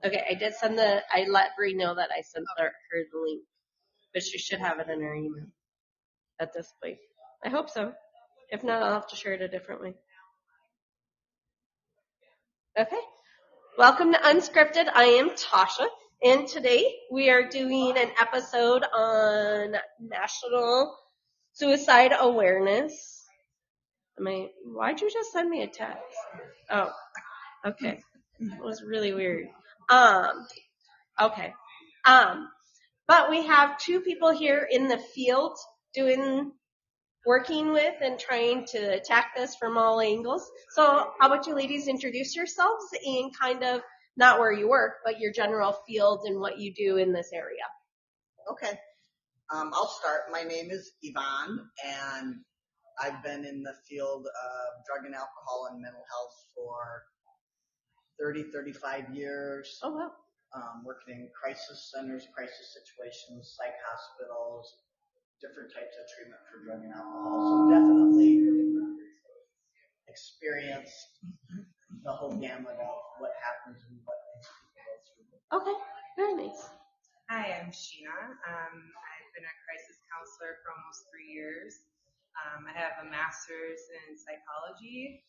Okay, I let Bree know that I sent her the link, but she should have it in her email at this point. I hope so. If not, I'll have to share it a different way. Okay. Welcome to Unscripted. I am Tasha, and today we are doing an episode on National Suicide Awareness. Why'd you just send me a text? Oh, okay. It was really weird. Okay. But we have two people here in the field working with and trying to attack this from all angles. So how about you ladies introduce yourselves and kind of not where you work, but your general field and what you do in this area. Okay. I'll start. My name is Yvonne, and I've been in the field of drug and alcohol and mental health for 35 years. Oh, wow. Working in crisis centers, crisis situations, psych hospitals, different types of treatment for drug and alcohol. So definitely experienced the whole gamut of what happens and what makes people go through. Okay, very nice. Hi, I'm Sheena. I've been a crisis counselor for almost 3 years. I have a master's in psychology.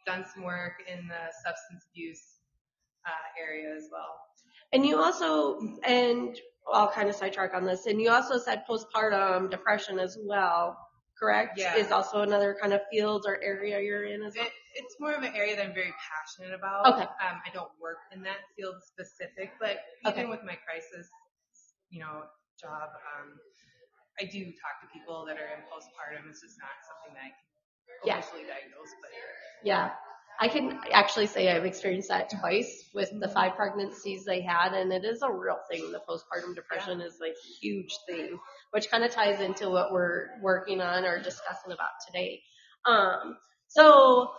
Done some work in the substance abuse area as well. And you also, and I'll kind of sidetrack on this, and you also said postpartum depression as well, correct? Yeah. Is also another kind of field or area you're in as well? It's more of an area that I'm very passionate about. Okay. I don't work in that field specific, but even with my crisis, job, I do talk to people that are in postpartum. It's just not something that I can officially diagnose, but yeah. I can actually say I've experienced that twice with the 5 pregnancies I had, and it is a real thing. The postpartum depression is like a huge thing, which kind of ties into what we're working on or discussing about today. So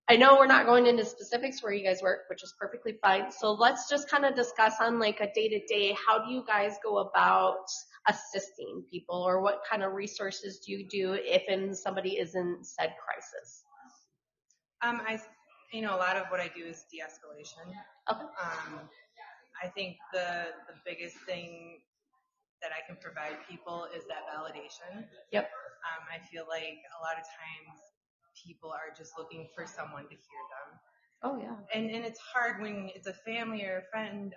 I know we're not going into specifics where you guys work, which is perfectly fine. So let's just kind of discuss on like a day-to-day, how do you guys go about assisting people, or what kind of resources do you do if somebody is in said crisis? A lot of what I do is de-escalation. Okay. I think the biggest thing that I can provide people is that validation. Yep. I feel like a lot of times people are just looking for someone to hear them. Oh, yeah. And it's hard when it's a family or a friend,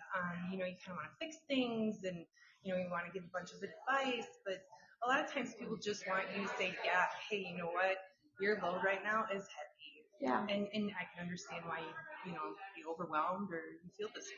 you kind of want to fix things and, you want to give a bunch of advice, but a lot of times people just want you to say, yeah, hey, you know what? Your load right now is heavy. Yeah. And I can understand why you be overwhelmed or you feel this way.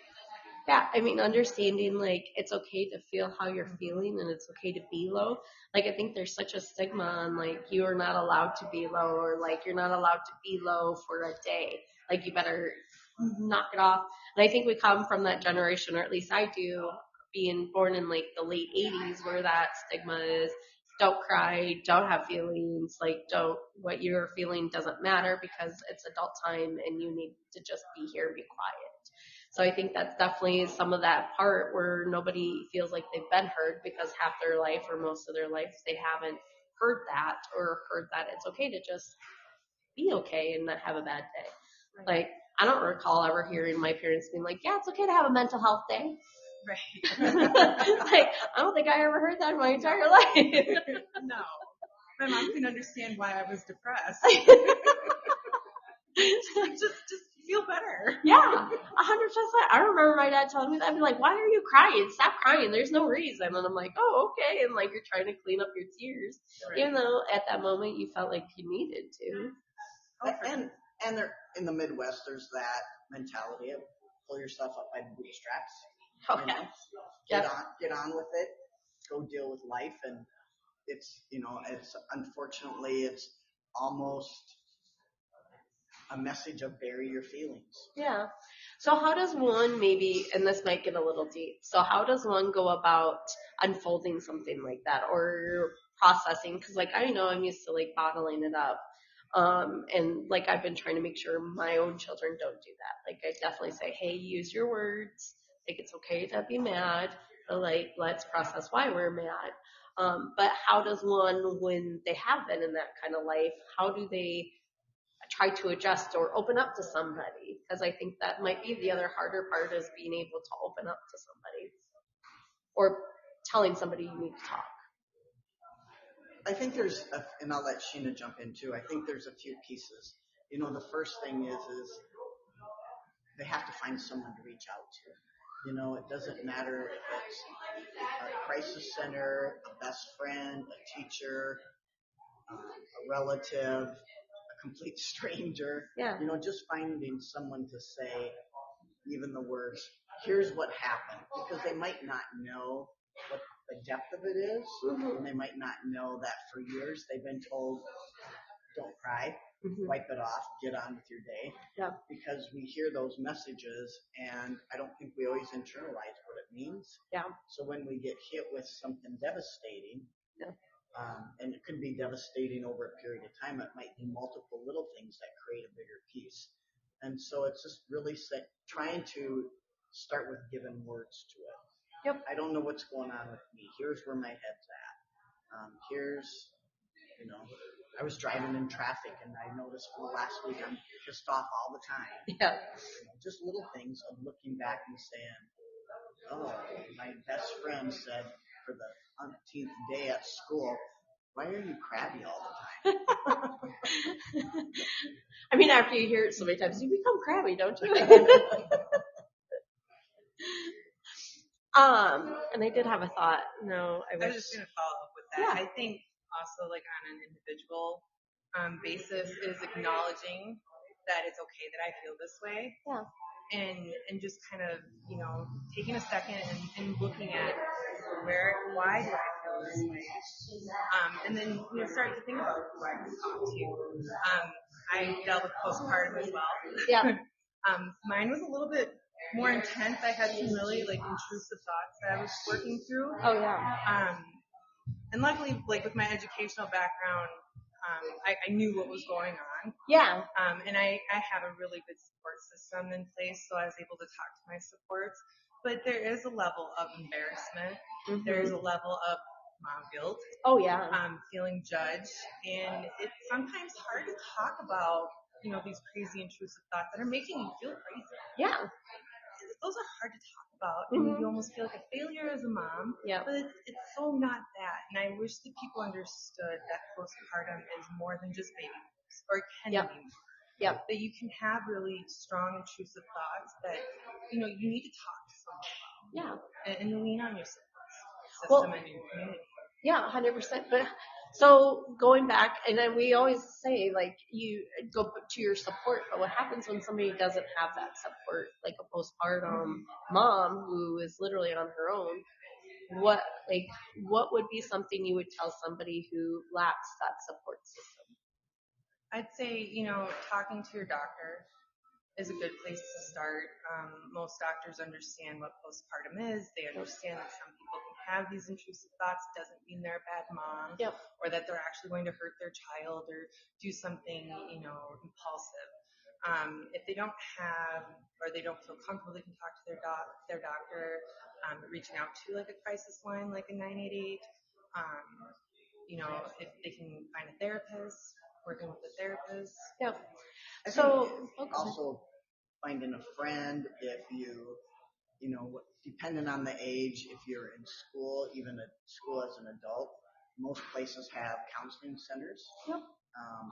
Yeah, I mean, understanding, like, it's okay to feel how you're feeling and it's okay to be low. Like, I think there's such a stigma on, like, you are not allowed to be low, or, like, you're not allowed to be low for a day. Like, you better knock it off. And I think we come from that generation, or at least I do, being born in, like, the late 80s, where that stigma is, don't cry, don't have feelings, like, what you're feeling doesn't matter because it's adult time and you need to just be here and be quiet. So I think that's definitely some of that part where nobody feels like they've been heard, because half their life or most of their life they haven't heard that, or heard that it's okay to just be okay and not have a bad day. Right. Like, I don't recall ever hearing my parents being like, yeah, it's okay to have a mental health day. Right. Like, I don't think I ever heard that in my entire life. No. My mom can understand why I was depressed. just feel better. Yeah, 100%. I remember my dad telling me that. I'd be like, why are you crying? Stop crying. There's no reason. And I'm like, oh, okay. And like, you're trying to clean up your tears, right. Even though at that moment you felt like you needed to. And they're in the Midwest, there's that mentality of pull yourself up by the bootstraps. Okay. Get on with it. Go deal with life. And it's unfortunately, it's almost a message of bury your feelings. Yeah. So how does one maybe, and this might get a little deep, so how does one go about unfolding something like that, or processing? Because, like, I know I'm used to, like, bottling it up. And, like, I've been trying to make sure my own children don't do that. Like, I definitely say, hey, use your words. Like, it's okay to be mad, but, like, let's process why we're mad. But how does one, when they have been in that kind of life, how do they try to adjust or open up to somebody, because I think that might be the other harder part, is being able to open up to somebody or telling somebody you need to talk. I think and I'll let Sheena jump in too. I think there's a few pieces. The first thing is they have to find someone to reach out to. It doesn't matter if it's a crisis center, a best friend, a teacher, a relative, a complete stranger. Yeah. Just finding someone to say even the words, here's what happened, because they might not know what the depth of it is, and they might not know that for years they've been told, don't cry, wipe it off, get on with your day. Yeah. Because we hear those messages, and I don't think we always internalize what it means. Yeah. So when we get hit with something devastating, yeah. And it could be devastating over a period of time, it might be multiple little things that create a bigger piece. And so it's just really trying to start with giving words to it. Yep. I don't know what's going on with me. Here's where my head's at. I was driving in traffic, and I noticed for the last week I'm pissed off all the time. Yeah. Just little things of looking back and saying, oh, my best friend said for the umpteenth day at school, why are you crabby all the time? I mean, after you hear it so many times, you become crabby, don't you? And I did have a thought. No, I was just going to follow up with that. Yeah. I think also, like, on an individual basis, is acknowledging that it's okay that I feel this way. Yeah. And just kind of, taking a second and looking at why do I feel this way? And then, start to think about who I can talk to. I dealt with postpartum as well. Yeah. Mine was a little bit more intense. I had some really, intrusive thoughts that I was working through. Oh, yeah. And luckily, with my educational background, I knew what was going on. Yeah. And I have a really good support system in place, so I was able to talk to my supports. But there is a level of embarrassment. Mm-hmm. There is a level of mom guilt. Oh, yeah. Feeling judged. And it's sometimes hard to talk about, these crazy intrusive thoughts that are making you feel crazy. Yeah. Those are hard to talk about, and you almost feel like a failure as a mom. Yeah. But it's so not that. And I wish that people understood that postpartum is more than just baby blues, or it can be more. Yeah. That you can have really strong, intrusive thoughts that, you need to talk to someone about. Yeah. And lean on your support system and your community. Yeah, 100%. But so going back, and then we always say, you go to your support, but what happens when somebody doesn't have that support, like a postpartum mom who is literally on her own? What would be something you would tell somebody who lacks that support system? I'd say, talking to your doctor is a good place to start. Most doctors understand what postpartum is. They understand that some people can have these intrusive thoughts. It doesn't mean they're a bad mom, or that they're actually going to hurt their child or do something, impulsive. If they don't have, or they don't feel comfortable, they can talk to their doctor, reaching out to a crisis line like a 988. If they can find a therapist, working with a therapist. Yeah. So also finding a friend, if depending on the age, if you're in school, even at school as an adult, most places have counseling centers. Yep.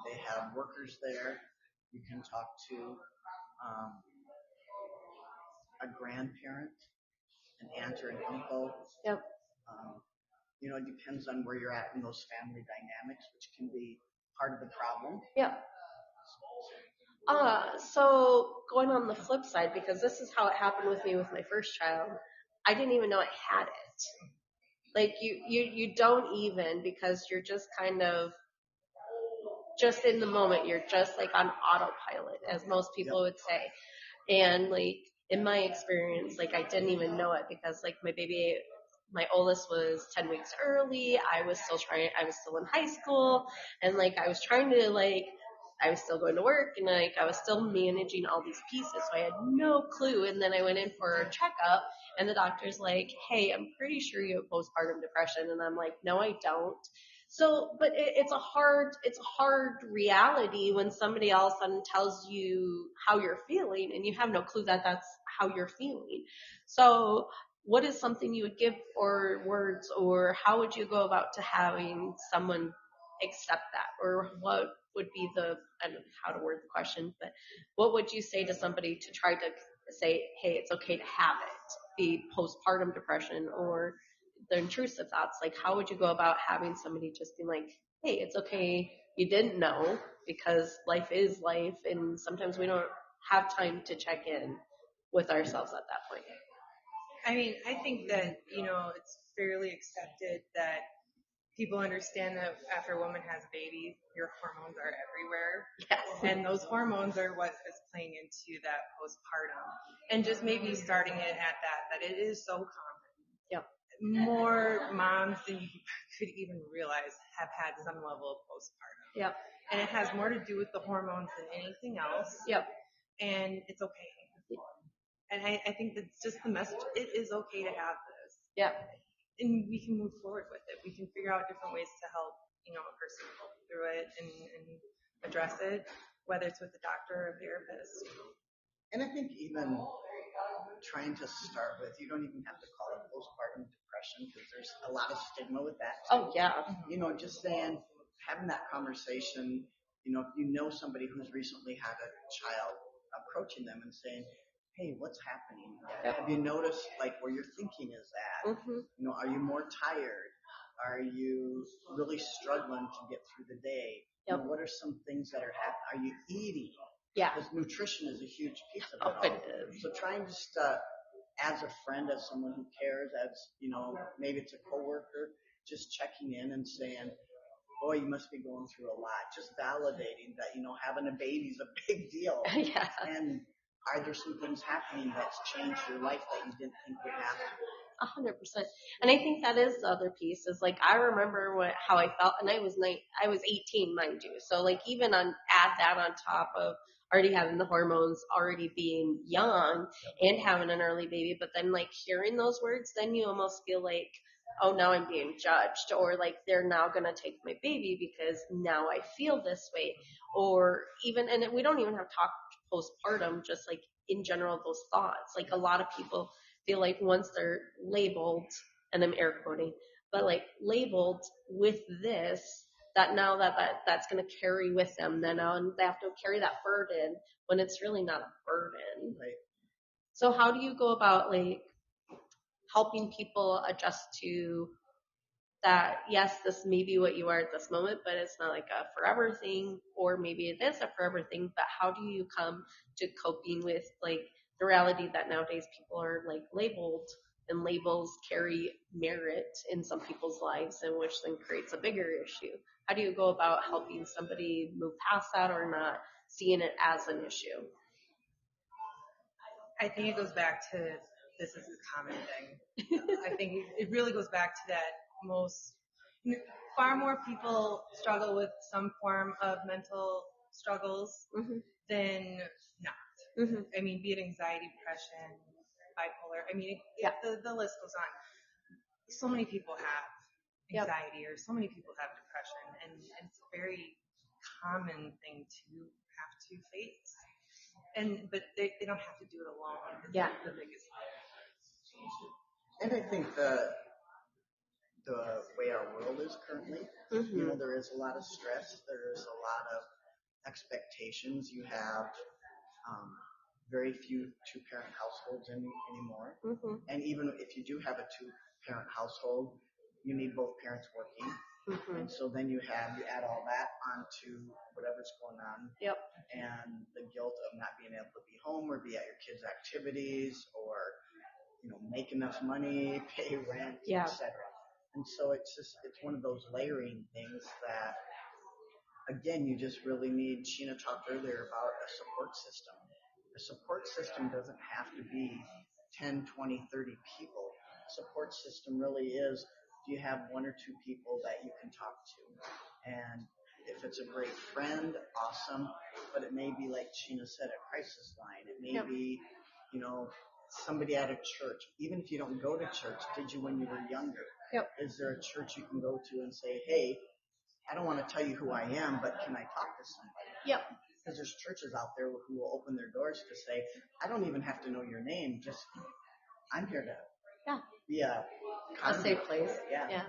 They have workers there. You can talk to a grandparent, an aunt or an uncle. Yep. It depends on where you're at in those family dynamics, which can be part of the problem. Yeah. So going on the flip side, because this is how it happened with me with my first child, I didn't even know I had it. You don't even, because you're just kind of just in the moment. You're just on autopilot, as most people would say. And in my experience, I didn't even know it, because my baby, my oldest was 10 weeks early. I was still in high school, and I was trying to I was still going to work, and I was still managing all these pieces, so I had no clue. And then I went in for a checkup, and the doctor's like, hey, I'm pretty sure you have postpartum depression. And I'm like, no, I don't. So, but it's a hard reality when somebody else then tells you how you're feeling and you have no clue that that's how you're feeling. So, what is something you would give or words, or how would you go about to having someone accept that? Or what would be I don't know how to word the question, but what would you say to somebody to try to say, hey, it's okay to have it, be postpartum depression or the intrusive thoughts? Like, how would you go about having somebody just be like, hey, it's okay, you didn't know, because life is life, and sometimes we don't have time to check in with ourselves at that point. I mean, I think that, it's fairly accepted that people understand that after a woman has a baby, your hormones are everywhere. Yes. And those hormones are what is playing into that postpartum. And just maybe starting it at that it is so common. Yep. More moms than you could even realize have had some level of postpartum. Yep. And it has more to do with the hormones than anything else. Yep. And it's okay. And I think that's just the message. It is okay to have this. Yep. And we can move forward with it. We can figure out different ways to help, a person go through it and address it, whether it's with a doctor or a therapist. And I think even trying to start with, you don't even have to call it postpartum depression because there's a lot of stigma with that. Oh, yeah. Just saying, having that conversation, if you know somebody who's recently had a child, approaching them and saying, hey, what's happening? Yep. Have you noticed like where your thinking is at? Mm-hmm. Are you more tired? Are you really struggling to get through the day? Yep. What are some things that are happening? Are you eating? Yeah. Because nutrition is a huge piece of it Oh, all. it is. So trying just as a friend, as someone who cares, as maybe it's a coworker, just checking in and saying, boy, you must be going through a lot. Just validating that, having a baby is a big deal. Yeah. And are there some things happening that's changed your life that you didn't think would happen? 100%. And I think that is the other piece is like, I remember how I felt, and I was 18, mind you. So like even add that on top of already having the hormones, already being young and having an early baby, but then like hearing those words, then you almost feel like, oh, now I'm being judged, or like they're now going to take my baby because now I feel this way. Or even, and we don't even have to talk postpartum, just like in general, those thoughts. Like a lot of people feel like once they're labeled, and I'm air quoting, but like labeled with this, that now that's going to carry with them, then they have to carry that burden when it's really not a burden. Right. So how do you go about like helping people adjust to that? Yes, this may be what you are at this moment, but it's not like a forever thing, or maybe it is a forever thing, but how do you come to coping with like the reality that nowadays people are like labeled, and labels carry merit in some people's lives, and which then creates a bigger issue? How do you go about helping somebody move past that or not seeing it as an issue? I think it goes back to this is a common thing. I think it really goes back to that far more people struggle with some form of mental struggles than not. Mm-hmm. I mean, be it anxiety, depression, bipolar. I mean, the list goes on. So many people have anxiety, or so many people have depression, and it's a very common thing to have to face. But they don't have to do it alone. That's the biggest thing. And I think the way our world is currently, there is a lot of stress. There is a lot of expectations. You have very few two-parent households anymore. And even if you do have a two-parent household, you need both parents working. And so then you add all that onto whatever's going on. Yep. And the guilt of not being able to be home or be at your kids' activities, or make enough money, pay rent, etc. And so it's one of those layering things that, again, you just really need. Sheena talked earlier about a support system. A support system doesn't have to be 10, 20, 30 people. A support system really is, do you have one or two people that you can talk to? And if it's a great friend, awesome. But it may be, like Sheena said, a crisis line. It may be, somebody at a church. Even if you don't go to church, did you when you were younger? Yep. Is there a church you can go to and say, hey, I don't want to tell you who I am, but can I talk to somebody? Yep. Because there's churches out there who will open their doors to say, I don't even have to know your name. Just, I'm here to Yeah. be a safe place. Yeah.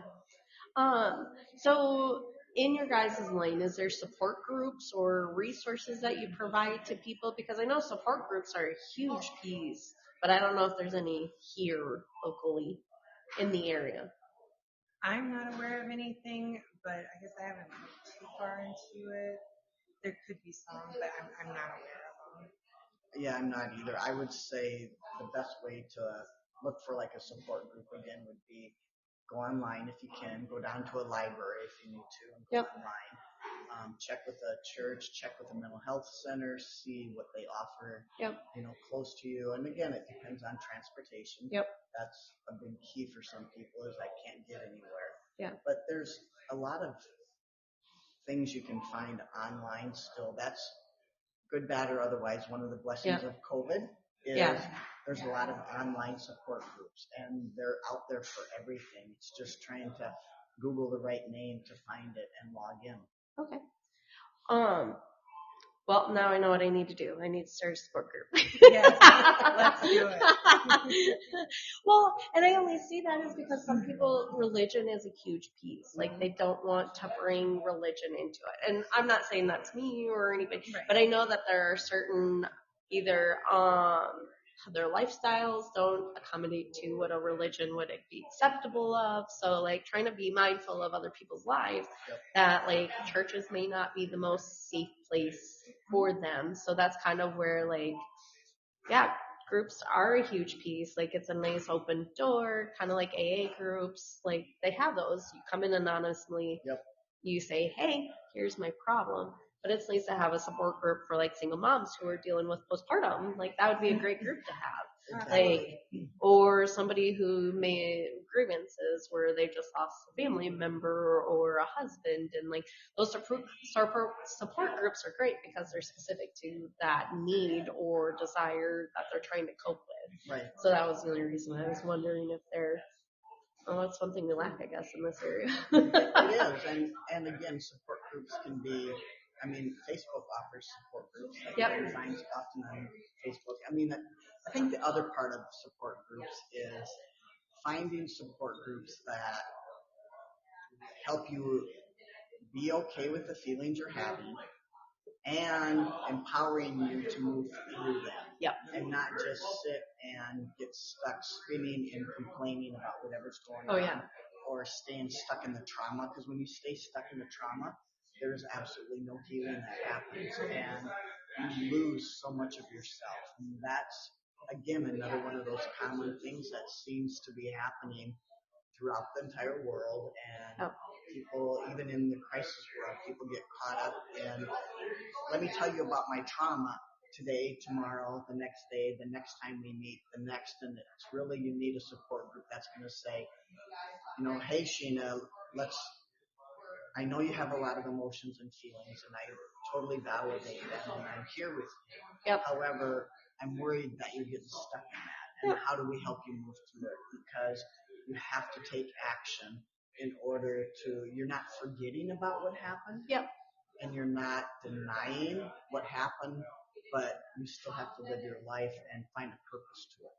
Yeah. So in your guys' lane, is there support groups or resources that you provide to people? Because I know support groups are a huge piece, but I don't know if there's any here locally in the area. I'm not aware of anything, but I guess I haven't looked too far into it. There could be some, but I'm not aware of them. Yeah, I'm not either. I would say the best way to look for like a support group again would be go online if you can, go down to a library if you need to, and go online. Check with a church, check with a mental health center, see what they offer, close to you. And again, it depends on transportation. That's a big key for some people is I can't get anywhere. Yeah. But there's a lot of things you can find online still. That's good, bad, or otherwise. One of the blessings of COVID is there's a lot of online support groups, and they're out there for everything. It's just trying to Google the right name to find it and log in. Okay. Well, now I know what I need to do. I need to start a support group. Yes, let's do it. Well, and I only see that is because some people, religion is a huge piece. Like, they don't want to bring religion into it. And I'm not saying that's me or anybody, but I know that there are certain, either their lifestyles don't accommodate to what a religion would be acceptable of. So, like, trying to be mindful of other people's lives, that, like, churches may not be the most safe place for them. So that's kind of where, like, groups are a huge piece. Like, it's a nice open door, kind of like AA groups. Like, they have those. You come in anonymously. You say, hey, here's my problem. But it's nice to have a support group for, like, single moms who are dealing with postpartum. Like, that would be a great group to have. Like, or somebody who may grievances where they just lost a family member or a husband, and like those support groups are great because they're specific to that need or desire that they're trying to cope with. Right. So that was the only reason I was wondering if they're. Oh, that's one thing we lack, I guess, in this area. It is, and again, support groups can be. I mean, Facebook offers support groups. You can find often on Facebook. I mean, I think the other part of support groups is finding support groups that help you be okay with the feelings you're having and empowering you to move through them. And not just sit and get stuck screaming and complaining about whatever's going on. Or staying stuck in the trauma, because when you stay stuck in the trauma, there's absolutely no healing that happens, and you lose so much of yourself. And that's, again, another one of those common things that seems to be happening throughout the entire world, and people, even in the crisis world, people get caught up in, let me tell you about my trauma today, tomorrow, the next day, the next time we meet, the next, and it's really, you need a support group that's going to say, hey, Sheena, I know you have a lot of emotions and feelings, and I totally validate them, and I'm here with you. However, I'm worried that you're getting stuck in that, and how do we help you move through it? Because you have to take action in order to, you're not forgetting about what happened, and you're not denying what happened, but you still have to live your life and find a purpose to it.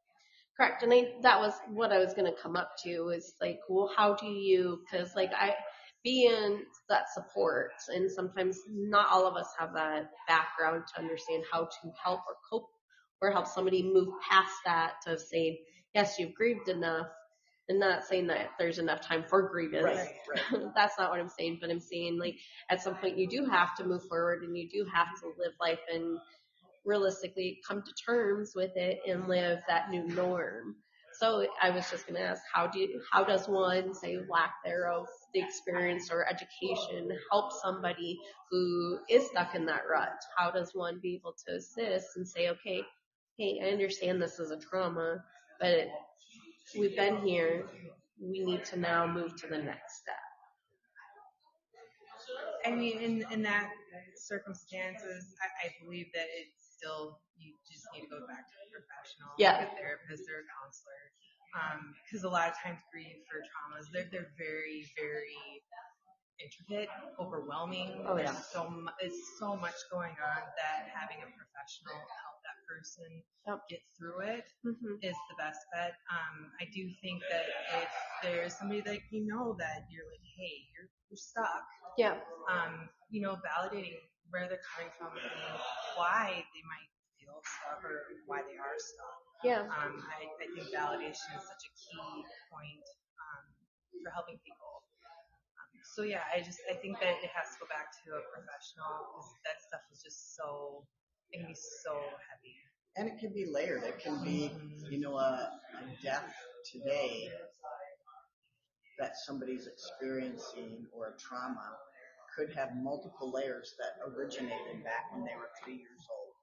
Correct. And that was what I was going to come up to is like, well, how do you, because like be in that support, and sometimes not all of us have that background to understand how to help or cope or help somebody move past that to say, yes, you've grieved enough, and not saying that there's enough time for grievance. Right. That's not what I'm saying, but I'm saying like at some point you do have to move forward and you do have to live life and realistically come to terms with it and live that new norm. So I was just going to ask, how does one, say, lack thereof, the experience or education help somebody who is stuck in that rut? How does one be able to assist and say, okay, hey, I understand this is a trauma, but we've been here. We need to now move to the next step. I mean, in that circumstances, I believe that it's still, you just need to go back to a professional, like a therapist or a counselor. Because a lot of times grief for traumas, they're very, very intricate, overwhelming. Oh, yeah. There's so much going on that having a professional help that person get through it is the best bet. I do think that if there's somebody that you know that you're like, hey, you're stuck. Yeah. Validating where they're coming from and why they might feel stuck or why they are stuck. Yeah. I think validation is such a key point for helping people. So yeah, I think that it has to go back to a professional because that stuff is just it can be so heavy. And it can be layered. It can be, a death today that somebody's experiencing or a trauma could have multiple layers that originated back when they were 3 years old.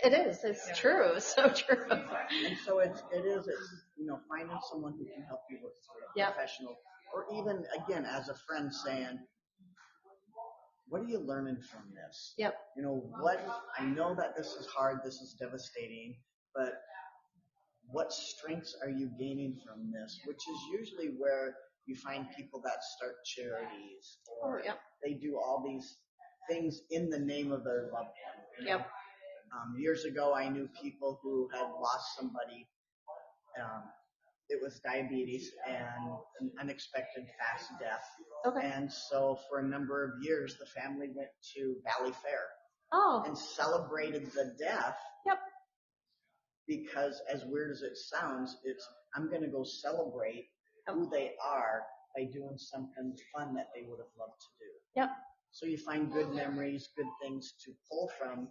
It is. It's true. It's so true. And so it's finding someone who can help you work through it, professional, or even again as a friend saying, what are you learning from this? Yep. I know that this is hard, this is devastating, but what strengths are you gaining from this? Which is usually where you find people that start charities or they do all these things in the name of their loved one. Yep. Years ago, I knew people who had lost somebody. It was diabetes and an unexpected fast death. Okay. And so for a number of years, the family went to Valley Fair. Oh. And celebrated the death. Yep. Because as weird as it sounds, I'm going to go celebrate who they are by doing something fun that they would have loved to do. Yep. So you find good memories, good things to pull from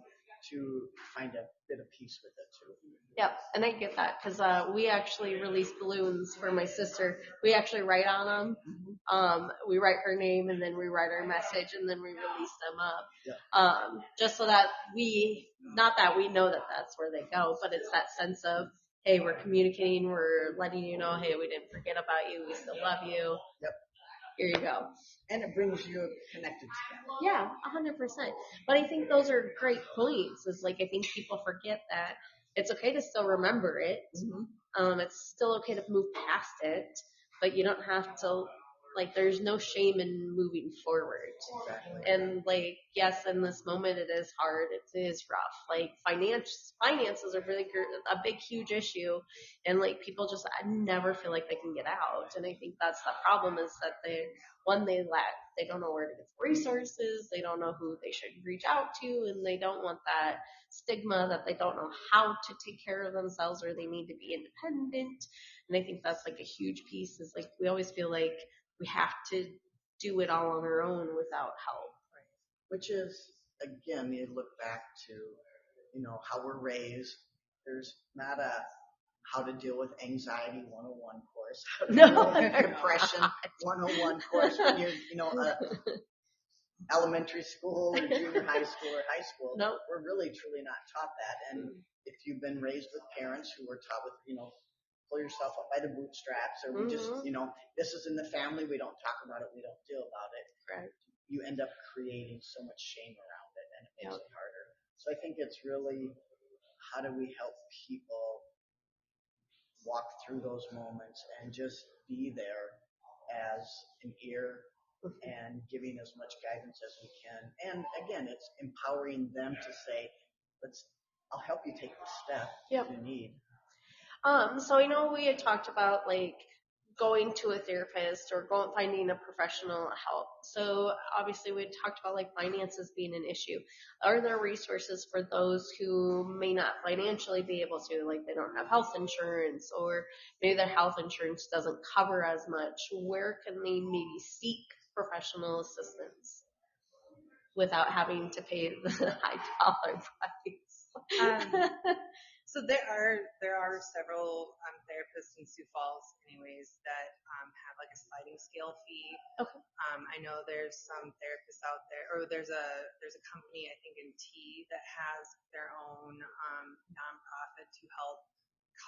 to find a bit of peace with it too. Yep, and I get that because we actually release balloons for my sister. We actually write on them. We write her name and then we write our message and then we release them up. Yeah. Just so that not that we know that that's where they go, but it's that sense of, hey, we're communicating, we're letting you know, hey, we didn't forget about you, we still love you. Yep. Here you go. And it brings you connected together. Yeah, 100%. But I think those are great points. I think people forget that it's okay to still remember it. It's still okay to move past it, but you don't have to, there's no shame in moving forward. Exactly. And yes, in this moment it is hard. It is rough. Finances are really a big, huge issue. And people just never feel like they can get out. And I think that's the problem is that they lack. They don't know where to get the resources. They don't know who they should reach out to. And they don't want that stigma that they don't know how to take care of themselves or they need to be independent. And I think that's a huge piece is we always feel like we have to do it all on our own without help. Which is, again, you look back to, how we're raised. There's not a how to deal with anxiety 101 course. No. Depression 101 course when you're, elementary school or junior high school or high school. No. We're really, truly not taught that. And if you've been raised with parents who were taught with, pull yourself up by the bootstraps, or we just, this is in the family, we don't talk about it, we don't deal about it. Right. You end up creating so much shame around it, and it makes it harder. So I think it's really, how do we help people walk through those moments and just be there as an ear and giving as much guidance as we can. And again, it's empowering them to say, I'll help you take the step if you need. So I know we had talked about going to a therapist or finding a professional help. So obviously we had talked about finances being an issue. Are there resources for those who may not financially be able to, they don't have health insurance or maybe their health insurance doesn't cover as much? Where can they maybe seek professional assistance without having to pay the high dollar price? So there are several therapists in Sioux Falls, anyways, that have a sliding scale fee. Okay. I know there's some therapists out there, or there's a company I think in T that has their own nonprofit to help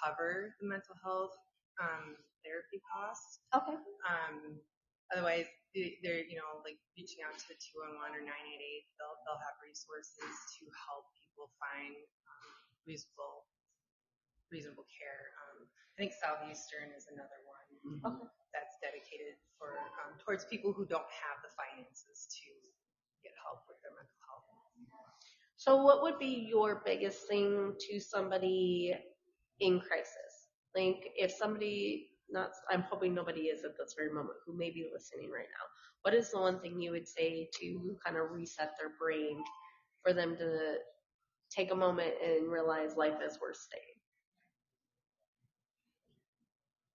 cover the mental health therapy costs. Okay. Otherwise, they're reaching out to 211 or 988. They'll have resources to help people find reasonable care. I think Southeastern is another one that's dedicated or towards people who don't have the finances to get help with their mental health. So what would be your biggest thing to somebody in crisis? Like if somebody, not, I'm hoping nobody is at this very moment who may be listening right now. What is the one thing you would say to kind of reset their brain for them to take a moment and realize life is worth staying?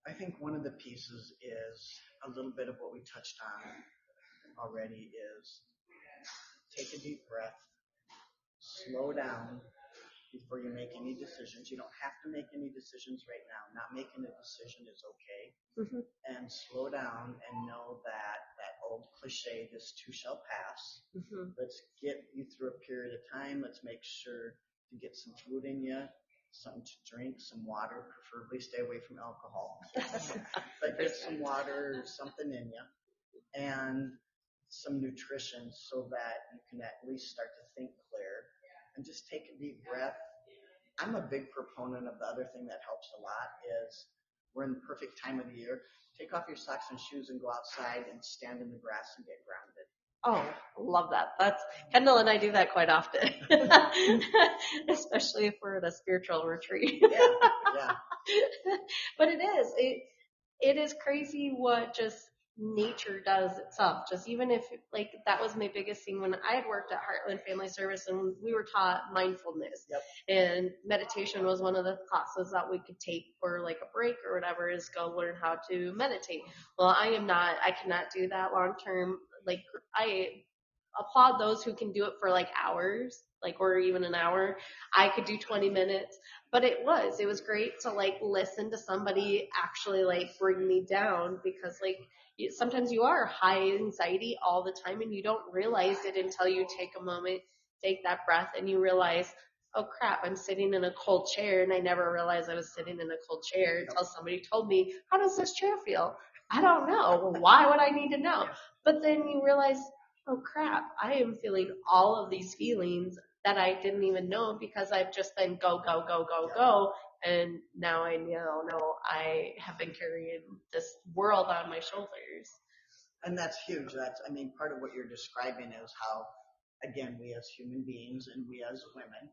I think one of the pieces is a little bit of what we touched on already is take a deep breath, slow down before you make any decisions. You don't have to make any decisions right now. Not making a decision is okay. Mm-hmm. And slow down and know that that old cliche, this too shall pass. Mm-hmm. Let's get you through a period of time. Let's make sure to get some food in you, something to drink, some water, preferably stay away from alcohol. But get some water or something in you, and some nutrition so that you can at least start to think clear and just take a deep breath. I'm a big proponent of the other thing that helps a lot is we're in the perfect time of the year. Take off your socks and shoes and go outside and stand in the grass and get grounded. Oh, love that. That's Kendall and I do that quite often, especially if we're at a spiritual retreat. Yeah. But it is crazy what just nature does itself. Just even if like that was my biggest thing when I had worked at Heartland Family Service and we were taught mindfulness. Yep. And meditation was one of the classes that we could take for like a break or whatever is go learn how to meditate. Well, I cannot do that long term. Like I applaud those who can do it for like hours, like or even an hour. I could do 20 minutes, but it was great to like listen to somebody actually like bring me down because like sometimes you are high anxiety all the time and you don't realize it until you take a moment, take that breath and you realize, oh crap, I'm sitting in a cold chair and I never realized I was sitting in a cold chair until somebody told me, how does this chair feel? I don't know. Well, why would I need to know? But then you realize, oh crap, I am feeling all of these feelings that I didn't even know because I've just been go. And now I know I have been carrying this world on my shoulders. And that's huge. Part of what you're describing is how, again, we as human beings and we as women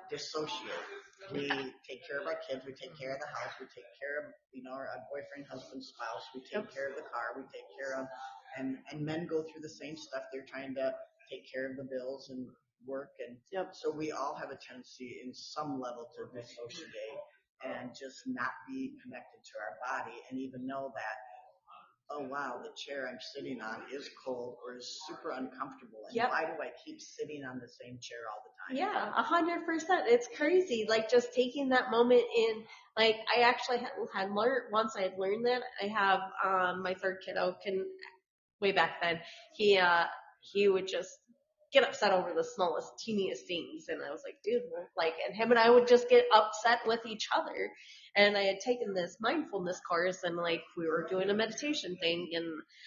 dissociate. We take care of our kids, we take care of the house, we take care of, our boyfriend, husband, spouse, we take care of the car, we take care of, and men go through the same stuff. They're trying to take care of the bills and work. And so we all have a tendency in some level to dissociate and just not be connected to our body and even know that, oh wow, the chair I'm sitting on is cold or is super uncomfortable. And why do I keep sitting on the same chair all the time? Yeah, 100%. It's crazy. Like just taking that moment in, like I actually had learned, once I had learned that, I have my third kiddo way back then, he would just get upset over the smallest, teeniest things. And I was like, dude, and him and I would just get upset with each other. And I had taken this mindfulness course and we were doing a meditation thing and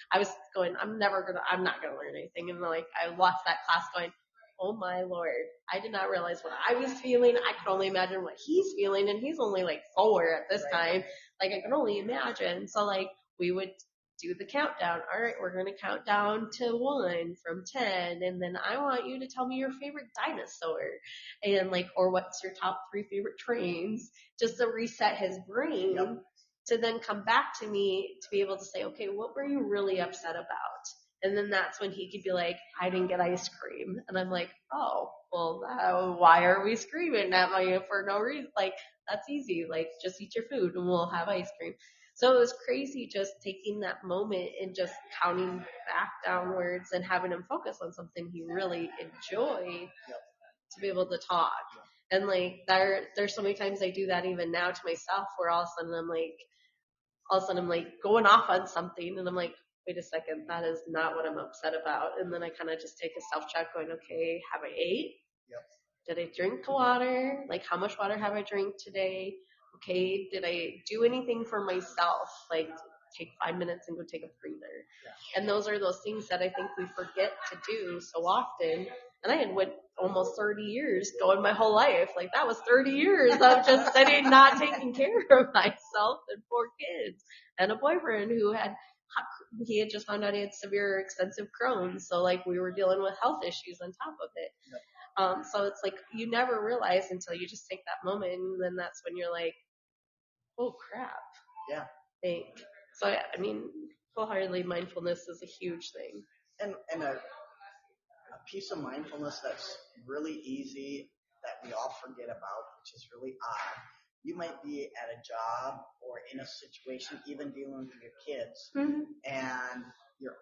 I was going, I'm not going to learn anything. And I left that class going, oh my Lord, I did not realize what I was feeling. I could only imagine what he's feeling. And he's only 4 at this time. I can only imagine. So we would do the countdown. All right, we're going to count down to 1 from 10. And then I want you to tell me your favorite dinosaur and or what's your top 3 favorite trains, just to reset his brain to then come back to me to be able to say, okay, what were you really upset about? And then that's when he could be like, I didn't get ice cream. And I'm like, oh, well, why are we screaming at me for no reason? That's easy. Just eat your food and we'll have ice cream. So it was crazy just taking that moment and just counting back downwards and having him focus on something he really enjoyed to be able to talk. And there's so many times I do that even now to myself where all of a sudden I'm going off on something and I'm like, wait a second, that is not what I'm upset about. And then I kind of just take a self-check going, okay, have I ate? Did I drink water? How much water have I drank today? Okay, did I do anything for myself? Take 5 minutes and go take a breather. And those are those things that I think we forget to do so often. And I had went almost 30 years going my whole life. That was 30 years of just sitting, not taking care of myself and 4 kids and a boyfriend who had he had just found out he had severe extensive Crohn's. So like we were dealing with health issues on top of it. Yep. So it's like you never realize until you just take that moment, and then that's when you're like, oh crap. Yeah. So I mean, wholeheartedly mindfulness is a huge thing. And a piece of mindfulness that's really easy that we all forget about, which is really odd. You might be at a job or in a situation, even dealing with your kids, and you're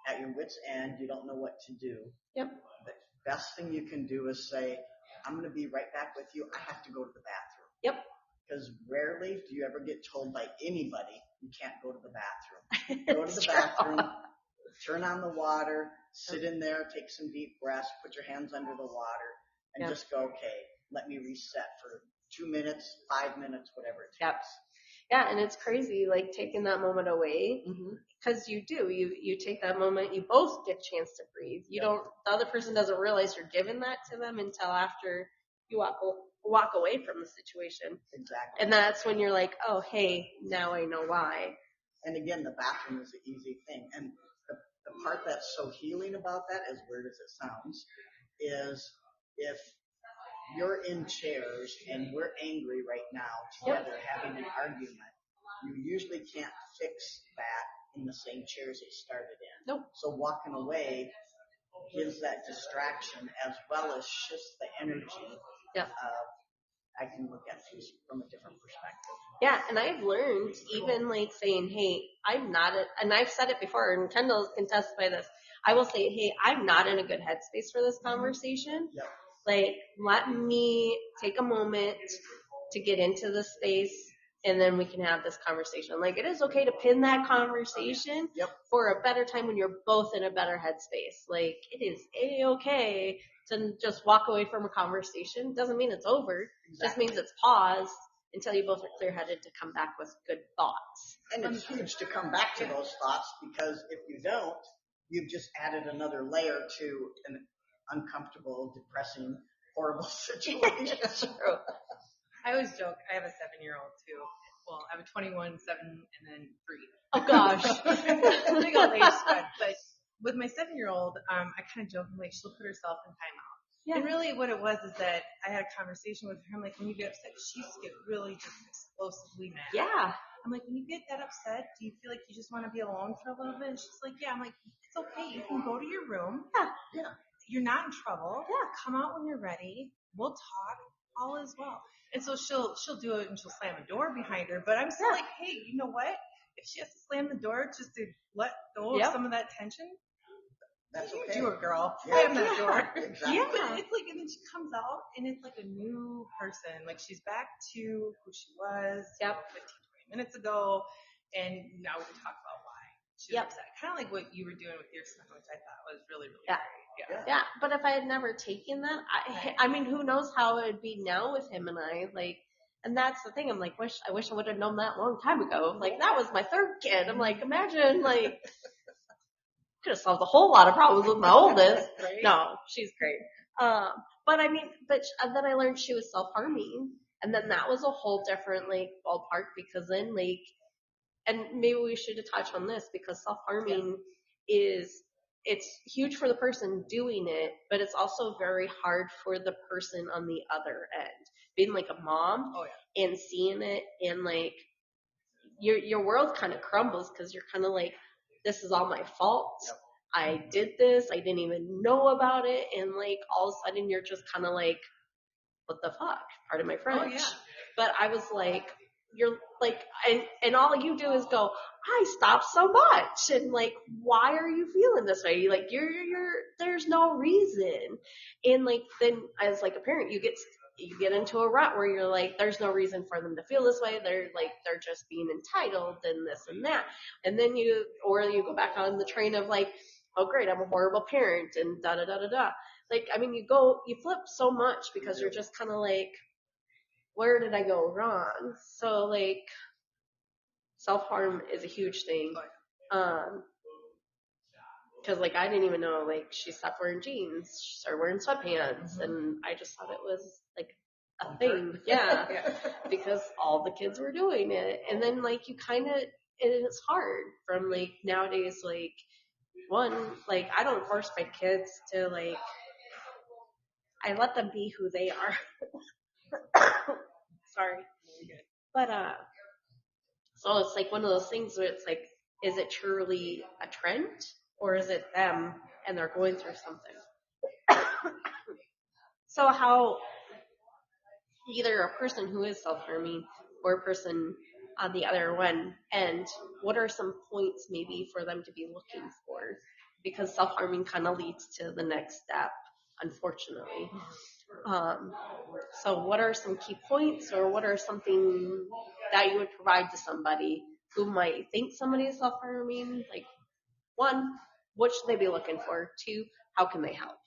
at your wit's end. You don't know what to do. Yep. The best thing you can do is say, I'm going to be right back with you. I have to go to the bathroom. Yep. Because rarely do you ever get told by anybody you can't go to the bathroom. Go to the bathroom, turn on the water, sit in there, take some deep breaths, put your hands under the water, and just go, okay, let me reset for 2 minutes, 5 minutes, whatever it takes. Yep. Yeah, and it's crazy, like taking that moment away, because you take that moment, you both get a chance to breathe. The other person doesn't realize you're giving that to them until after you walk away from the situation. Exactly. And that's when you're like, oh, hey, now I know why. And again, the bathroom is the easy thing. And the part that's so healing about that, as weird as it sounds, is if you're in chairs and we're angry right now together having an argument, you usually can't fix that in the same chairs you started in. Nope. So walking away gives that distraction as well as shifts the energy. I can look at things from a different perspective. Yeah, and I've learned even like saying, hey, I'm not, and I've said it before, and Kendall can testify this. I will say, hey, I'm not in a good headspace for this conversation. Yep. Like, let me take a moment to get into this space, and then we can have this conversation. Like, it is okay to pin that conversation for a better time when you're both in a better headspace. Like, it is A-okay to just walk away from a conversation. Doesn't mean it's over. It just means it's paused until you both are clear-headed to come back with good thoughts. And it's huge to come back to those thoughts, because if you don't, you've just added another layer to an uncomfortable, depressing, horrible situation. That's true. I always joke, I have a 7-year-old too. Well, I have a 21, 7, and then 3. Oh gosh. Big old age spread. But with my 7-year-old, I kind of joke, like, she'll put herself in timeout. Yeah. And really what it was is that I had a conversation with her. I'm like, when you get upset, she used to get really just explosively mad. Yeah. I'm like, when you get that upset, do you feel like you just want to be alone for a little bit? And she's like, yeah. I'm like, it's okay. You can go to your room. Yeah. You're not in trouble. Yeah. Come out when you're ready. We'll talk. All is well. And so she'll do it, and she'll slam a door behind her. But I'm still like, hey, you know what? If she has to slam the door just to let go of some of that tension, that's you okay. do it, girl. Yeah. Slam that door. Exactly. Yeah. But it's like, and then she comes out, and it's like a new person. Like, she's back to who she was 15, 20 minutes ago, and now we can talk about why she was upset. Kind of like what you were doing with your son, which I thought was really, really great. Yeah, but if I had never taken that, I mean, who knows how it would be now with him and I, like, and that's the thing. I'm like, I wish I would have known that a long time ago. Like, that was my third kid. I'm like, imagine, like, could have solved a whole lot of problems with my oldest. Right? No, she's great. But I mean, then I learned she was self-harming, and then that was a whole different, like, ballpark, because then, like, and maybe we should touch on this, because self-harming it's huge for the person doing it, but it's also very hard for the person on the other end. Being like a mom and seeing it, and like your world kind of crumbles, because you're kind of like, this is all my fault. I did this. I didn't even know about it. And like all of a sudden you're just kind of like, what the fuck? Pardon my French. Oh, yeah. But I was like, you're like, and all you do is go, I stopped so much. And like, why are you feeling this way? Like, there's no reason. And like, then as like a parent, you get into a rut where you're like, there's no reason for them to feel this way. They're just being entitled and this and that. And then you go back on the train of like, oh great, I'm a horrible parent and da da da da da. Like, I mean, you flip so much, because you're just kind of like, where did I go wrong? So like, self-harm is a huge thing. Cause like, I didn't even know, like, she stopped wearing jeans, she started wearing sweatpants, and I just thought it was like a thing. Yeah. Because all the kids were doing it. And then like, you kind of, it's hard from like nowadays, like one, like I don't force my kids to like, I let them be who they are. Sorry. But, so it's like one of those things where it's like, is it truly a trend or is it them and they're going through something? So how either a person who is self-harming or a person on the other one end, what are some points maybe for them to be looking for? Because self-harming kind of leads to the next step, unfortunately. So what are some key points or what are something that you would provide to somebody who might think somebody is self-harming? Like, one, what should they be looking for? Two, how can they help?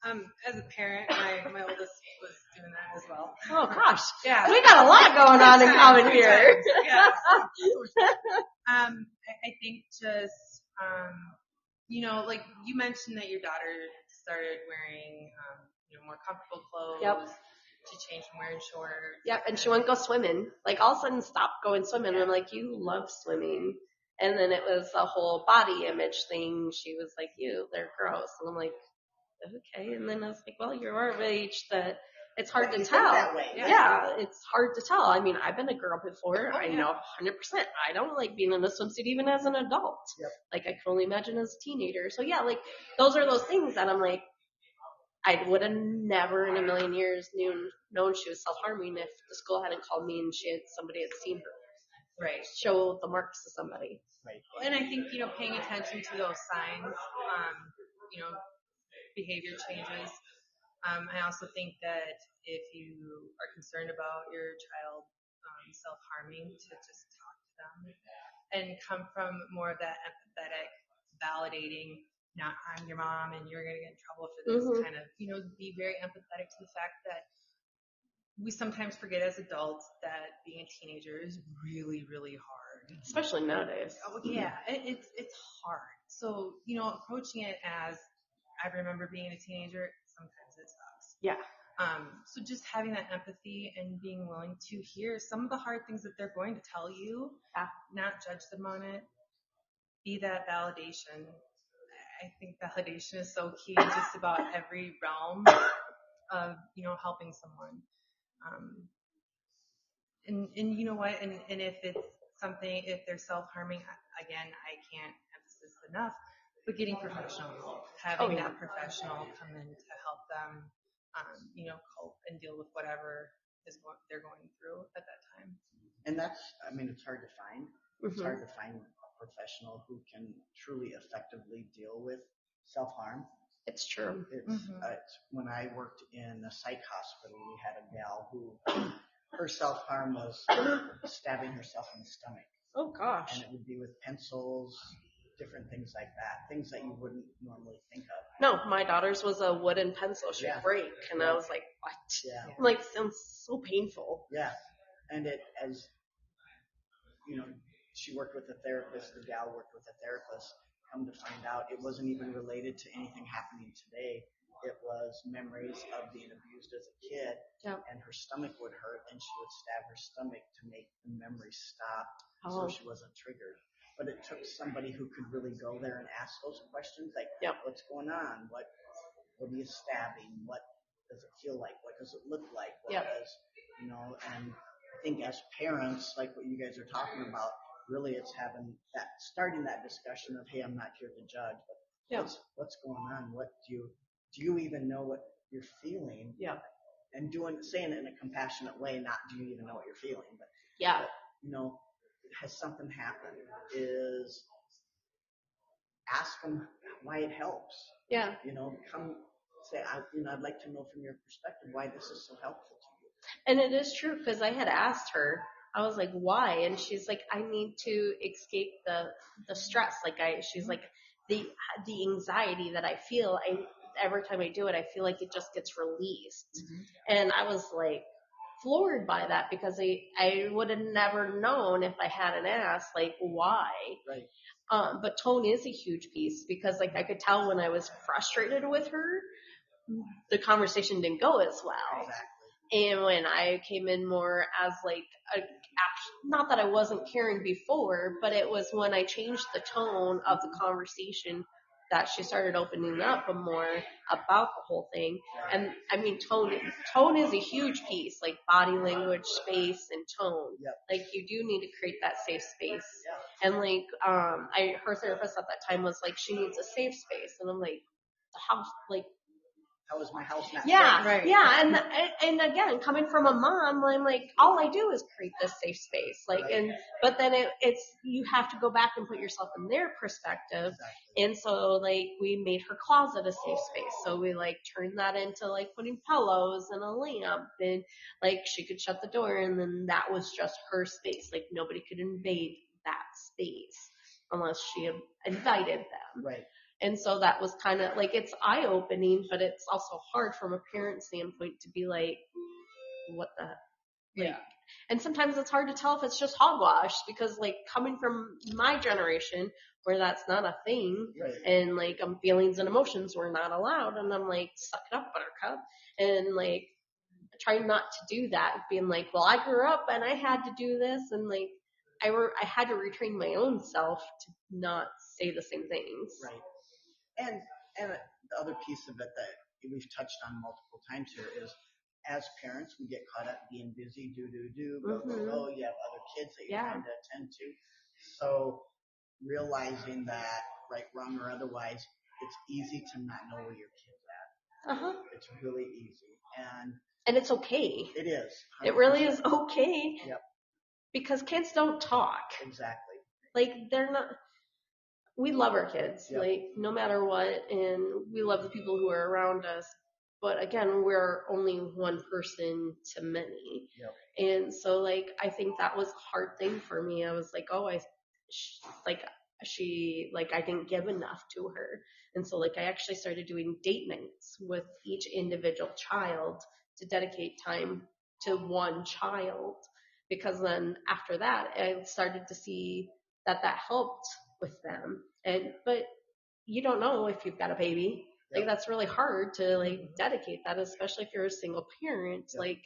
As a parent, my oldest was doing that as well. Oh gosh. Yeah. We got a lot going on in common here. Yeah. I think just, like you mentioned that your daughter started wearing, more comfortable clothes. Yep. To change from wearing shorts. Yep, and she wouldn't go swimming. Like all of a sudden stopped going swimming. And I'm like, you love swimming. And then it was a whole body image thing. She was like, they're gross. And I'm like, okay. And then I was like, well, you're of age that it's hard to tell. That way. Yeah, it's hard to tell. I mean, I've been a girl before. I know 100%. I don't like being in a swimsuit even as an adult. Yep. Like I can only imagine as a teenager. So yeah, like those are those things that I'm like, I would have never in a million years known she was self-harming if the school hadn't called me and somebody had seen her. Right. Show the marks to somebody. Right. And I think, paying attention to those signs, behavior changes. I also think that if you are concerned about your child self-harming, to just talk to them and come from more of that empathetic, validating, not I'm your mom and you're going to get in trouble for this kind of, be very empathetic to the fact that we sometimes forget as adults that being a teenager is really, really hard. Especially nowadays. Oh, yeah, it's hard. So, approaching it as I remember being a teenager, sometimes it sucks. Yeah. So just having that empathy and being willing to hear some of the hard things that they're going to tell you, not judge them on it, be that validation. I think validation is so key in just about every realm of, helping someone. And you know what? And if it's something, if they're self-harming, again, I can't emphasize enough, but getting professional help, having that professional come in to help them, cope and deal with whatever they're going through at that time. And it's hard to find. It's hard to find a professional who can truly effectively deal with self-harm. It's true. It's when I worked in a psych hospital, we had a gal who her self-harm was stabbing herself in the stomach. Oh gosh. And it would be with pencils, different things like that, things that you wouldn't normally think of. No, my daughter's was a wooden pencil. She'd break, and I was like, what? Yeah. I'm like, sounds so painful. Yeah. And she worked with a therapist, the gal worked with a therapist. Come to find out, it wasn't even related to anything happening today. It was memories of being abused as a kid, and her stomach would hurt, and she would stab her stomach to make the memory stop, so she wasn't triggered. But it took somebody who could really go there and ask those questions, like, what's going on? What are you stabbing? What does it feel like? What does it look like? What does, and I think as parents, like what you guys are talking about, really it's starting that discussion of, hey, I'm not here to judge, but what's going on? What do you even know what you're feeling? Yeah. And saying it in a compassionate way, not do you even know what you're feeling, but has something happened? Ask them why it helps. Yeah. Come say, I'd like to know from your perspective why this is so helpful to you. And it is true, because I had asked her, I was like, why? And she's like, I need to escape the stress. She's like, the anxiety that I feel, every time I do it, I feel like it just gets released. And I was like floored by that, because I would have never known if I hadn't asked, like, why. Right. But tone is a huge piece, because I could tell when I was frustrated with her, the conversation didn't go as well. Exactly. And when I came in more as not that I wasn't caring before, but it was when I changed the tone of the conversation that she started opening up more about the whole thing. And I mean, tone is a huge piece, like body language, space, and tone. Yep. Like you do need to create that safe space. Yeah. And like, her therapist at that time was like, she needs a safe space, and I'm like, the house, like. How is my house not Yeah, safe? Right. yeah, and again, coming from a mom, I'm like, all I do is create this safe space, like, Right. but then it's you have to go back and put yourself in their perspective, Exactly. and so like we made her closet a safe space, so we like turned that into like putting pillows and a lamp, and like she could shut the door, and then that was just her space, like nobody could invade that space unless she invited them. Right. And so that was kind of like, it's eye opening, but it's also hard from a parent standpoint to be like, what the, like, Yeah. and sometimes it's hard to tell if it's just hogwash because like coming from my generation where that's not a thing, Right. and like feelings and emotions were not allowed, and I'm like, suck it up, buttercup, and like trying not to do that, being like, well, I grew up and I had to do this, and like I had to retrain my own self to not say the same things. Right. And the other piece of it that we've touched on multiple times here is, as parents, we get caught up being busy, go, go. You have other kids that you're trying to attend to. So realizing that, right, wrong, or otherwise, it's easy to not know where your kid's at. It's really easy. And it's okay. It is. 100%. It really is okay. Yep. Because kids don't talk. Exactly. Like, they're not. We love our kids, Yep. like, no matter what, and we love the people who are around us. But again, we're only one person to many. Yep. And so, like, I think that was a hard thing for me. I was like, oh, I didn't give enough to her. And so, like, I actually started doing date nights with each individual child to dedicate time to one child. Because then after that, I started to see that helped with them. But you don't know if you've got a baby. Like, that's really hard to like dedicate that, especially if you're a single parent, like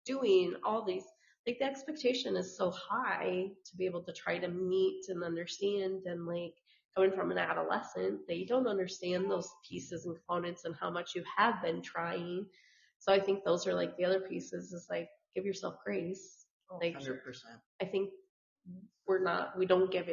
doing all these, like the expectation is so high to be able to try to meet and understand, and like coming from an adolescent, they don't understand those pieces and components and how much you have been trying. So I think those are like the other pieces is like, give yourself grace. Like 100%. I think we don't give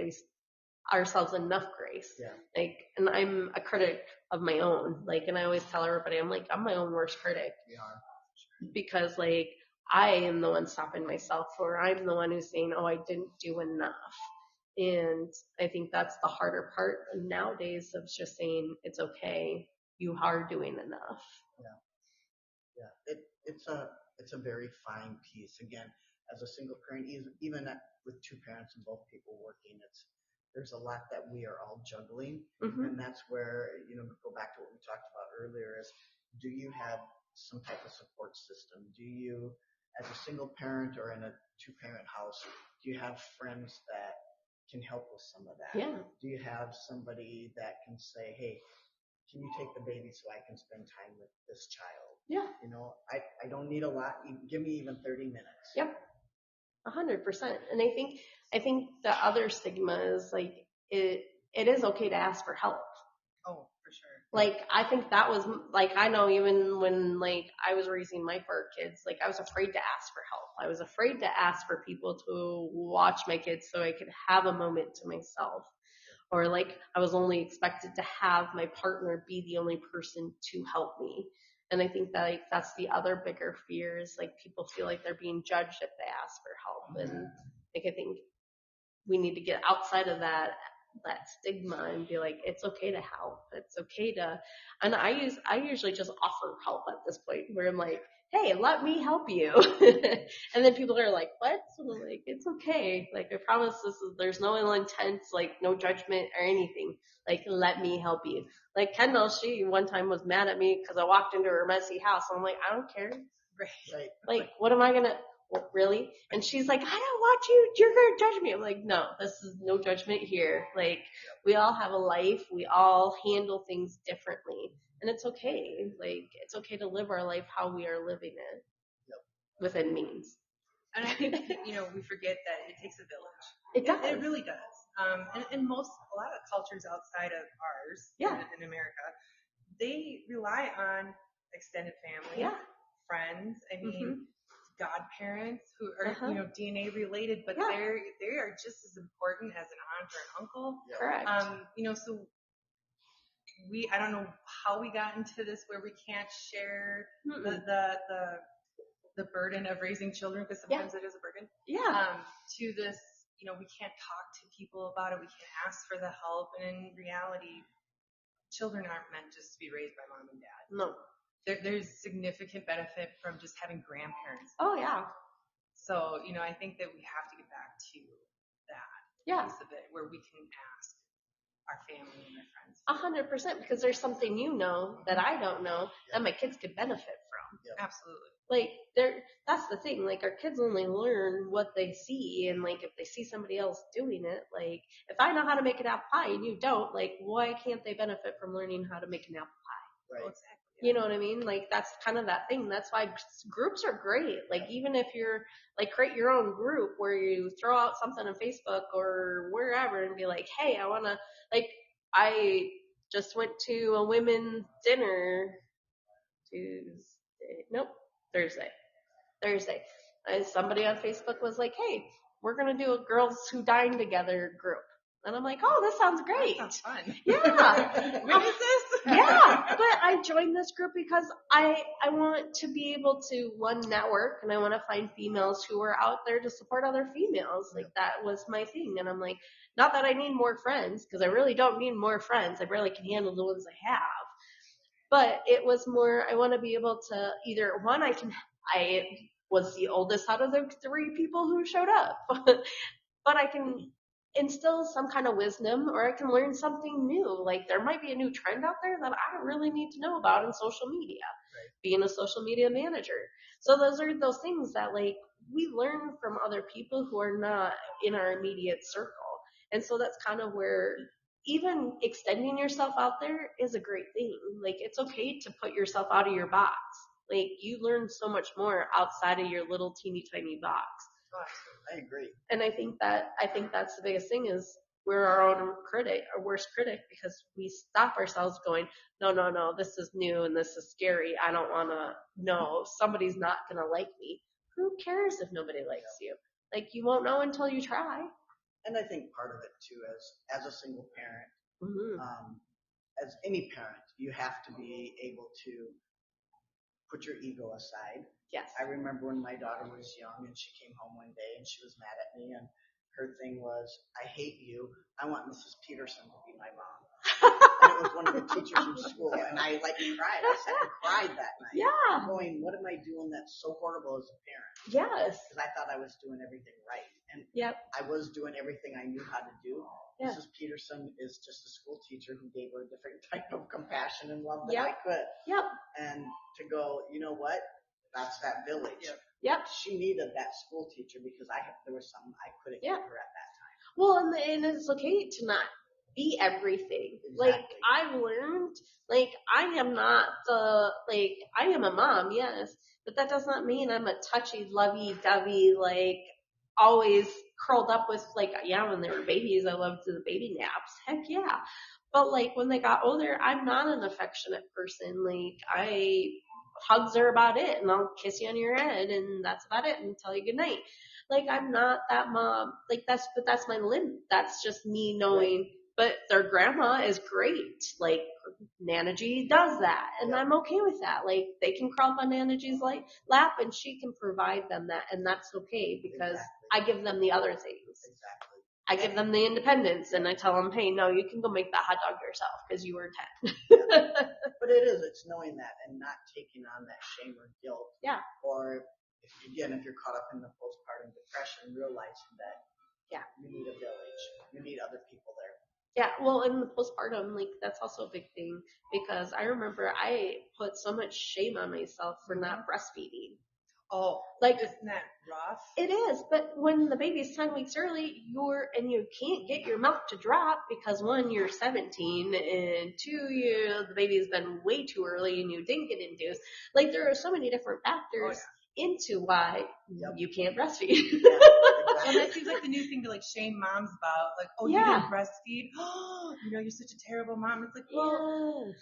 ourselves enough grace. Yeah. Like, and I'm a critic of my own. Like, and I always tell everybody, I'm like, I'm my own worst critic. We are. Because like, I am the one stopping myself, or I'm the one who's saying, oh, I didn't do enough. And I think that's the harder part nowadays of just saying, it's okay. You are doing enough. Yeah. It's a very fine piece. Again, as a single parent, even with two parents and both people working, there's a lot that we are all juggling. And that's where, go back to what we talked about earlier is, do you have some type of support system? Do you, as a single parent or in a two-parent house, do you have friends that can help with some of that? Yeah. Do you have somebody that can say, hey, can you take the baby so I can spend time with this child? Yeah. I don't need a lot. Give me even 30 minutes. Yep. 100%. And I think the other stigma is like, it is okay to ask for help. Oh, for sure. Like, I think that was, like, I know even when, like, I was raising my 4 kids, like, I was afraid to ask for help. I was afraid to ask for people to watch my kids so I could have a moment to myself. Or, like, I was only expected to have my partner be the only person to help me. And I think that, like, that's the other bigger fear is, like, people feel like they're being judged if they ask for help. And, like, I think we need to get outside of that stigma and be like, it's okay to help. It's okay to, and I usually just offer help at this point where I'm like, hey, let me help you. And then people are like, what? So I'm like, it's okay. Like, I promise there's no ill intent, like no judgment or anything. Like, let me help you. Like Kendall, she one time was mad at me because I walked into her messy house. I'm like, I don't care. Right. Like, what am I going to, well, really? And she's like, I don't want you. You're going to judge me. I'm like, no, this is no judgment here. Like, we all have a life. We all handle things differently. And it's okay. Like, it's okay to live our life how we are living it within means. And I think, we forget that it takes a village. It does. It really does. And a lot of cultures outside of ours in America, they rely on extended family, friends. I mean, godparents who are, DNA related, but they are just as important as an aunt or an uncle. Correct. So I don't know how we got into this where we can't share the burden of raising children, because sometimes it is a burden. Yeah. To this, we can't talk to people about it. We can't ask for the help. And in reality, children aren't meant just to be raised by mom and dad. No. There's significant benefit from just having grandparents. Oh, yeah. So, I think that we have to get back to that piece of it where we can ask our family and our friends. 100%, because there's something that I don't know that my kids could benefit from. Yep. Absolutely. Like, that's the thing. Like, our kids only learn what they see, and like, if they see somebody else doing it, like, if I know how to make an apple pie and you don't, like, why can't they benefit from learning how to make an apple pie? Right. Oh, exactly. You know what I mean? Like, that's kind of that thing. That's why groups are great. Like, even if you're, like, create your own group where you throw out something on Facebook or wherever and be like, hey, I want to, like, I just went to a women's dinner Thursday. And somebody on Facebook was like, hey, we're going to do a Girls Who Dine Together group. And I'm like, oh, this sounds great. That sounds fun. Yeah. When is this? Yeah. But I joined this group because I want to be able to, one, network, and I want to find females who are out there to support other females. Like, that was my thing. And I'm like, not that I need more friends, because I really don't need more friends. I barely can handle the ones I have. But it was more, I want to be able to either, one, I was the oldest out of the 3 people who showed up, but I can instill some kind of wisdom, or I can learn something new. Like, there might be a new trend out there that I really need to know about in social media, being a social media manager. So those are those things that, like, we learn from other people who are not in our immediate circle. And so that's kind of where even extending yourself out there is a great thing. Like, it's okay to put yourself out of your box. Like, you learn so much more outside of your little teeny tiny box. I agree. And I think that's the biggest thing, is we're our own critic, our worst critic, because we stop ourselves going, no, this is new and this is scary. I don't want to know. Somebody's not going to like me. Who cares if nobody likes you? Like, you won't know until you try. And I think part of it too, as a single parent, as any parent, you have to be able to put your ego aside. Yes. I remember when my daughter was young and she came home one day and she was mad at me, and her thing was, I hate you. I want Mrs. Peterson to be my mom. And it was one of the teachers from school, and I cried. I sat and cried that night. Yeah. Going, what am I doing that's so horrible as a parent? Yes. Because I thought I was doing everything right. And I was doing everything I knew how to do. Yeah. Mrs. Peterson is just a school teacher who gave her a different type of compassion and love than I could. Yep. And to go, you know what? That's that village. Yep. She needed that school teacher because there was something I couldn't give her at that time. Well, and it's okay to not be everything. Exactly. Like, I've learned, like, I am a mom, yes, but that does not mean I'm a touchy, lovey-dovey, like, always curled up with, like, when they were babies, I loved the baby naps. Heck yeah. But, like, when they got older, I'm not an affectionate person. Like, hugs are about it, and I'll kiss you on your head, and that's about it, and tell you good night. Like, I'm not that mom. Like, that's my limit. That's just me knowing, but their grandma is great. Like, Nana G does that, and I'm okay with that. Like, they can crawl up on Nana G's lap, and she can provide them that, and that's okay, because I give them the other things. Exactly. I give them the independence, and I tell them, hey, no, you can go make that hot dog yourself because you were 10. But it's knowing that and not taking on that shame or guilt. Yeah. Or, if you're caught up in the postpartum depression, realizing that you need a village. You need other people there. Yeah, well, in the postpartum, like, that's also a big thing, because I remember I put so much shame on myself for not breastfeeding. Oh, like, isn't that rough? It is, but when the baby's 10 weeks early, you can't get your milk to drop because, one, you're 17, and two, the baby's been way too early and you didn't get induced. Like, there are so many different factors. into why Yep. you can't breastfeed. Yeah, And exactly. that seems like the new thing to like shame moms about, like, oh, you Yeah. didn't breastfeed, you know, you're such a terrible mom. It's like, well,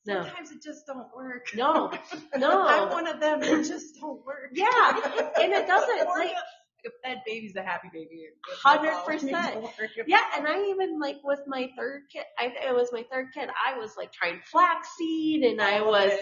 No. sometimes it just don't work. No. I'm No. one of them that just don't work. Yeah. And it doesn't, like, If that baby's a happy baby. 100%. Yeah, and I even, like, with my third kid, it was my third kid, I was, like, trying flaxseed, and I was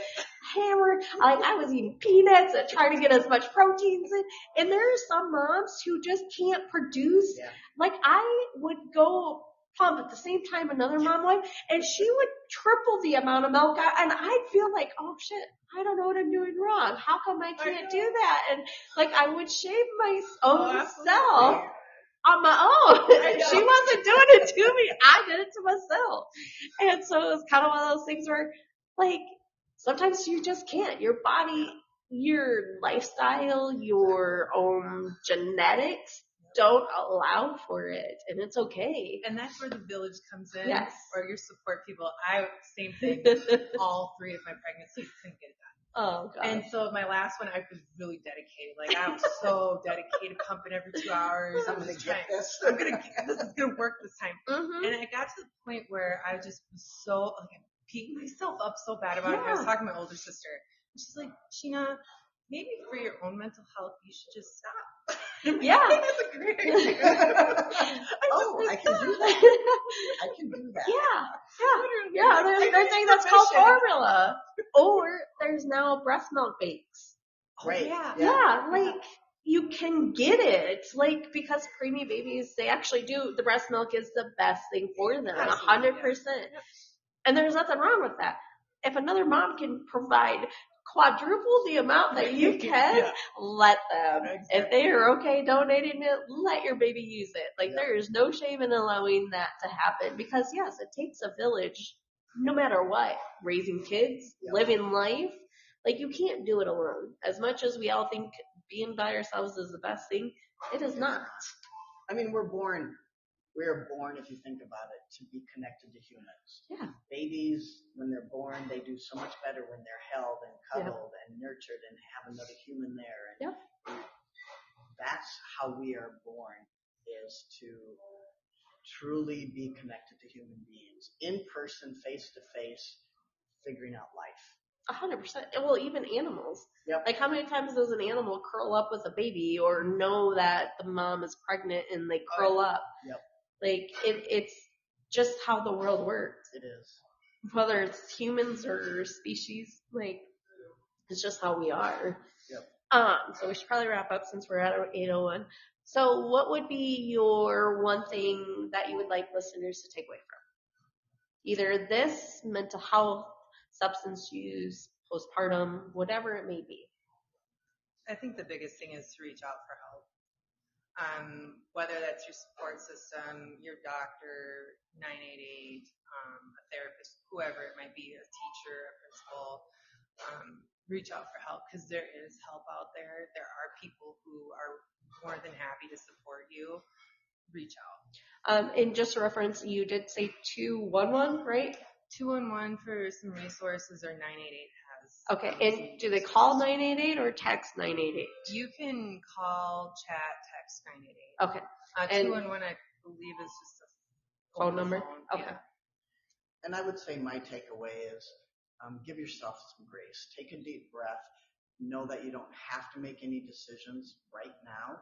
hammered, like, I was eating peanuts and trying to get as much proteins in, and there are some moms who just can't produce, Yeah. like, I would go pump at the same time another mom would, and she would triple the amount of milk, and I'd feel like, oh shit, I don't know what I'm doing wrong, how come I can't do that, and, like, I would shame my own self on my own. She wasn't doing it to me. I did it to myself. And so it was kind of one of those things where, like, sometimes you just can't. Your body, your lifestyle, your own genetics don't allow for it. And it's okay. And that's where the village comes in. Yes. Or your support people. Same thing. All 3 of my pregnancies couldn't get it done. Oh, God. And so my last one, I was really dedicated. Like, I was so dedicated, pumping every 2 hours. I'm gonna get this. This is gonna work this time. Mm-hmm. And I got to the point where I just was so, like, I beat myself up so bad about it. I was talking to my older sister. And she's like, Sheena, maybe for your own mental health, you should just stop. Yeah. That's a great idea. I can do that. I can do that. Yeah, there's a thing that's called formula. Or there's now breast milk bakes. Great. Yeah, like, you can get it. Like, because preemie babies, they actually do, the breast milk is the best thing for them, 100%. And there's nothing wrong with that. If another mom can provide quadruple the amount that you can, let them. Exactly. If they are okay donating it, let your baby use it. Like, there is no shame in allowing that to happen, because yes, it takes a village, no matter what. Raising kids, living life, like, you can't do it alone. As much as we all think being by ourselves is the best thing, it is not. I mean, we are born, if you think about it, to be connected to humans. Yeah. Babies, when they're born, they do so much better when they're held and cuddled and nurtured and have another human there. And that's how we are born, is to truly be connected to human beings, in person, face to face, figuring out life. 100%. Well, even animals. Yep. Like, how many times does an animal curl up with a baby, or know that the mom is pregnant and they curl up? Yep. Like, it's just how the world works. It is. Whether it's humans or species, like, it's just how we are. Yep. So we should probably wrap up since we're at 8:01. So what would be your one thing that you would like listeners to take away from? Either this, mental health, substance use, postpartum, whatever it may be. I think the biggest thing is to reach out for help. Whether that's your support system, your doctor, 988, a therapist, whoever it might be, a teacher, a principal, reach out for help, because there is help out there. There are people who are more than happy to support you. Reach out. And just a reference, you did say 211, right? 211 for some resources, or 988 has. Okay, and do they call 988 or text 988? You can call, chat, text 988. Okay. 211, I believe, is just a phone number? phone. Okay. And I would say my takeaway is give yourself some grace. Take a deep breath. Know that you don't have to make any decisions right now,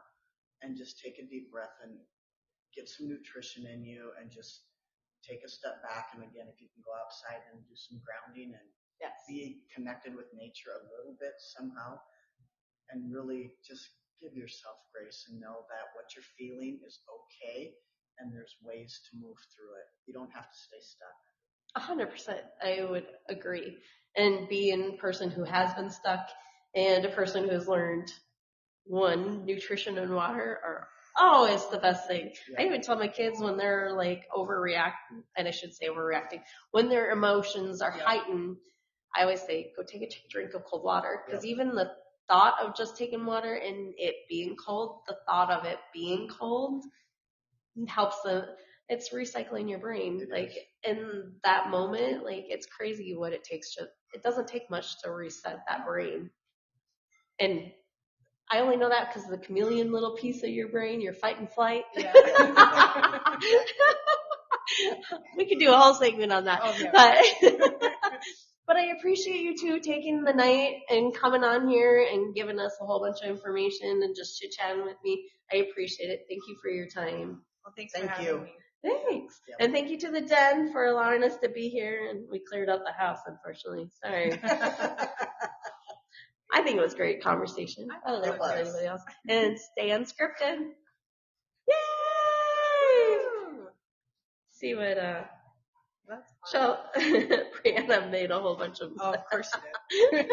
and just take a deep breath and get some nutrition in you, and just take a step back. And again, if you can go outside and do some grounding and be connected with nature a little bit somehow, and really just give yourself grace and know that what you're feeling is okay, and there's ways to move through it. You don't have to stay stuck. 100%. I would agree. And being a person who has been stuck and a person who has learned, one, nutrition and water are always the best thing. Yeah. I even tell my kids when they're like overreacting, and I should say overreacting, when their emotions are heightened, I always say, go take a drink of cold water. Because even the thought of just taking water and it being cold, the thought of it being cold helps them. It's recycling your brain. Like, in that moment, like, it's crazy what it takes. It doesn't take much to reset that brain. And I only know that because of the chameleon little piece of your brain, your fight and flight. Yeah. We could do a whole segment on that. Oh, yeah. But I appreciate you two taking the night and coming on here and giving us a whole bunch of information and just chit-chatting with me. I appreciate it. Thank you for your time. Well, thanks Thank for you. having me. Thanks. Yep. And thank you to the Den for allowing us to be here. And we cleared out the house, unfortunately. Sorry. I think it was a great conversation. I don't know It about was. anybody else. And stay unscripted. Yay! See what, That's fine. so Brianna made a whole bunch of Oh, of course you did.